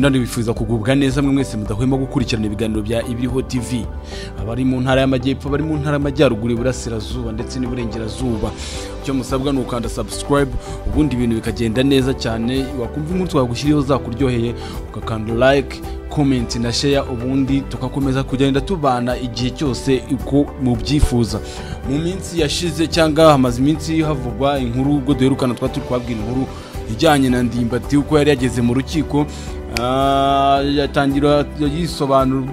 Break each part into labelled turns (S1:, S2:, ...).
S1: Rwanda ndibifuza kugubwa neza mwe mwese mudahwema gukurikirana ibiganiro bya Ibiriho TV. Abari mu ntara y'amajyepfo, bari mu ntara y'amajyaruguru, iburasirazuba ndetse n'iburengerazuba. Cyo musabwa ni ukanda subscribe, ubundi ibintu bikagenda neza cyane. Wakumva inkuru twagushyiriyeho zakuryoheye, ukakanda like, comment na share, ubundi tukakomeza kugenda tubana igihe cyose uko mubyifuza. Mu minsi yashize cyangwa hamaze iminsi havugwa inkuru ubwo duherukana twabwira inkuru ijyanye na Ndimbati uko yari yageze mu rukiko. Yatangira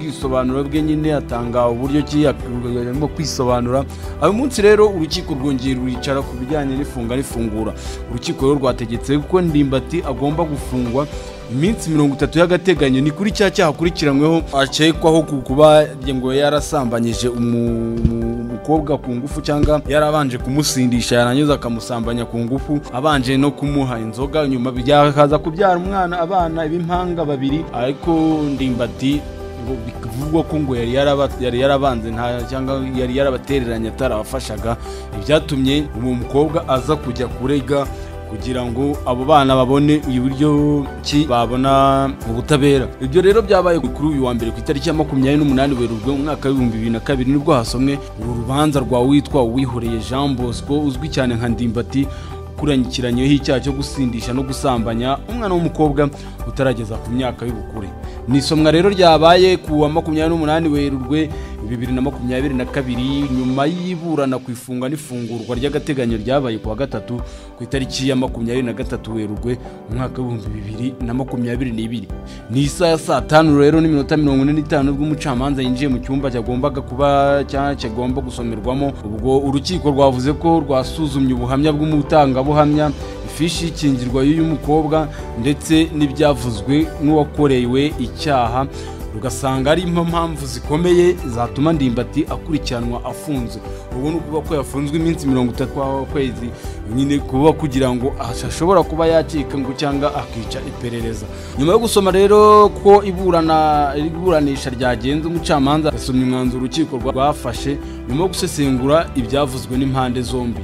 S1: yisobanura bwe nyine atanga uburyo ki arimo kwisobanura. Ayo munsi rero urukiko rwongera ruricara ku bijyanye n'ifunga n'ifungura. Urukiko rero rwategetse ko Ndimbati agomba gufungwa iminsi 30 y'agateganyo. Ni kuri cyaha akurikiranyweho acekwaho kuba ngo yarasambanyije umukobwa ku ngufu cyangwa yarabanje kumusindisha yarangiza akamusambanya ku ngufu, abanje no kumuha inzoga, nyuma byakaza kubyara abana ibimpanga babiri. Ariko Ndimbati ngo bivugwa ko ngo yari yarabanze cyangwa yari yarabatereranye atarabafashaga, ibyatumye umukobwa aza kujya kurega kugira ngo abo bana babone uburyo ki babona ubutabera. Ibyo rero byabaye kuri uyu wa mbere ku itariki ya 28 Werurwe mu mwaka wa 2022 nibwo hasomwe uru rubanza rwa witwa Uwihoreye Jean Bosco uzwi cyane nka Ndimbati, kuranyikiranyeho icyaha cyo gusindisha no gusambanya umwana w'umukobwa utarageza ku myaka y'ubukure. Ni isomwa rero ryabaye ku wa 28 Werurwe 2022 nyuma y'iburana ku ifunga n'ifungurwa ry'agateganyo ryabaye ku wa gatatu ku itariki ya 23 Werurwe mu mwaka wa 2022. Ni isaha ya saa 5 rero n'iminota 45 ubwo umucamanza yinjiye mu cyumba cyagombaga kuba cyagomba gusomerwamo. Ubwo urukiko rwavuze ko rwasuzumye ubuhamya bw'umutangabuhamya, ifishi y'ikingirwa y'uyu mukobwa ndetse n'ibyavuzwe n'uwakorewe icyaha, rugasanga ari impamvu zikomeye zatuma Ndimbati akurikiranwa afunze. Ubu ni ukuvuga ko yafunzwe iminsi 30 kwezi nyine kuba kugira ngo ashobora kuba yacika ngo cyangwa akica iperereza. Nyuma yo gusoma rero ko iburanisha ryagenze, umucamanza yasomye umwanzuro urukiko rwafashe nyuma yo gusesengura ibyavuzwe n'impande zombi.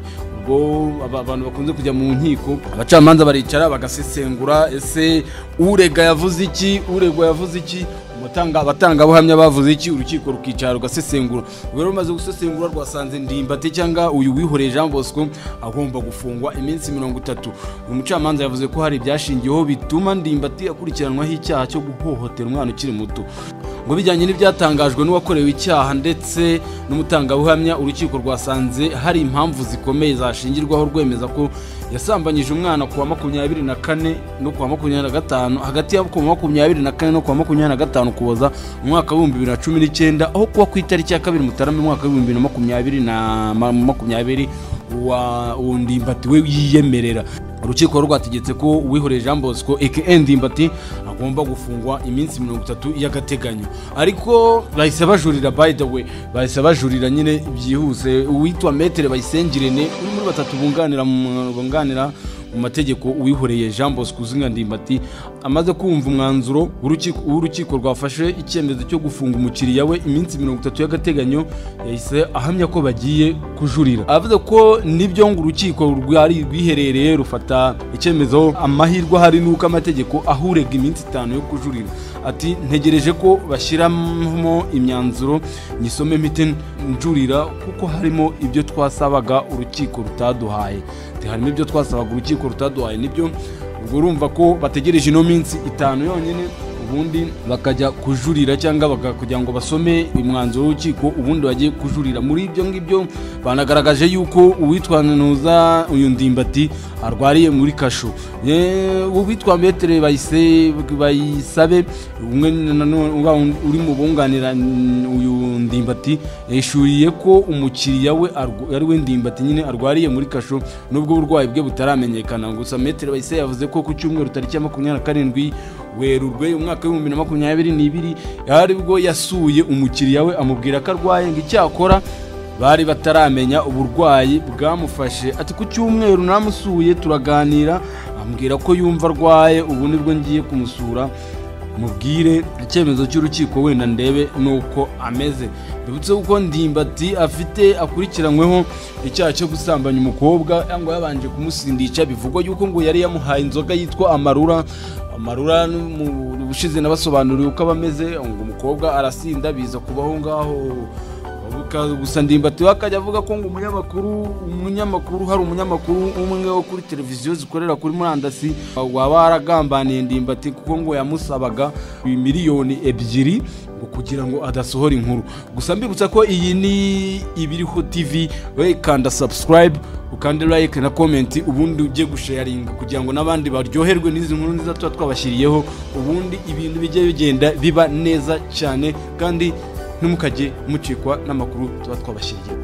S1: Abantu bakunze kujya mu nkiko, abacamanza baricara bagasesengura ese urega yavuze iki, uregwa yavuze iki, abatangabuhamya bavuze iki, urukiko rukicara rugasesengura. Rero maze gusesengura rwasanze Ndimbati cyangwa uyu Uwihoreye Jean Bosco agomba gufungwa iminsi 30. Umucamanza yavuze ko hari ibyashingiyeho bituma Ndimbati akurikiranwaho icyaha cyo guhohotera umwana ukiri muto. Ngo bijyanye n'ibyatangajwe n'uwakorewe icyaha ndetse n'umutangabuhamya, urukiko rwasanze hari impamvu zikomeye zashingirwaho rwemeza ko yasambanyije umwana ku wa 24 no ku wa 25, hagati ya ku wa 24 no ku wa 25 kuboza mu mwaka wa 2019, aho kuwa ku itariki ya 2 Mutarama mu mwaka wa 2020 wa Ndimbati we yiyemerera. Urukiko rwategetse ko Uwihoreye Jean Bosco aka Ndimbati agomba gufungwa iminsi 30 y'agateganyo. Ariko bahise bajurira, by the way bahise bajurira nyine byihuse. Uwitwa Maître Bayisengirene uri muri batatu bunganira mu mategeko Uwihoreye Jean Bosco uzinga Ndimbati, amaze kumva umwanzuro urukiko rwafashe icyemezo cyo gufunga umukiriya we iminsi 30 y'agateganyo, yahise ahamya ko bagiye kujurira. Avuze ko nibyo ngo urukiko rwari rwiherereye rufata icyemezo, amahirwe hari nuko amategeko ahurega iminsi 5 yo kujurira. Ati ntegereje ko bashyiramo imyanzuro nyisome mpite njurira kuko harimo ibyo twasabaga urukiko rutaduhaye. Harimo ibyo twasabaga urukiko rutaduhaye nibyo. Ubwo urumva ko bategereje ino minsi 5 yonyine, ubundi bakajya kujurira cyangwa kugira ngo basome umwanzuro w'urukiko, ubundi bagiye kujurira. Muri ibyo ngibyo banagaragaje yuko uwitwa uyu Ndimbati arwariye muri kasho. Uwitwa Maître Bayisabe umwe uri mu bunganira uyu Ndimbati yishuriye ko umukiriya we ari we Ndimbati nyine arwariye muri kasho nubwo uburwayi bwe butaramenyekana. Gusa Maître Bayisabe yavuze ko ku cyumweru tariki ya 27 Werurwe umwaka wa 2022 yari bwo yasuye umukiriya we amubwira ko arwaye, ngo icyakora bari bataramenya uburwayi bwamufashe. Ati ku cyumweru namusuye turaganira, ambwira ko yumva arwaye, ubu nibwo ngiye kumusura mubwire icyemezo cy'urukiko wenda ndebe nuko ameze. Bibutse uko Ndimbati akurikiranyweho icyaha cyo gusambanya umukobwa ngo yabanje kumusindisha. Bivugwa yuko ngo yari yamuhaye inzoga yitwa amarura, amarura mu bushize nabasobanuriye uko abameze ngo umukobwa arasinda biza kubaho ngaho gusa Ndimbati wakajya avuga ko ngo umunyamakuru hari umunyamakuru umwe wo kuri televiziyo zikorera kuri murandasi waba aragambaniye Ndimbati kuko ngo yamusabaga miliyoni 2 ngo kugira ngo adasohora inkuru. Gusa mbibutsa ko iyi ni Ibiriho TV, we kanda subscribe ukande like na comment ubundi ujye gusharinga kugira ngo nabandi baryoherwe n'izi nkuru nziza twabashiriyeho, ubundi ibintu bijye bigenda biba neza cyane kandi ntimukajye mucikwa n'amakuru tuba twabashiriye.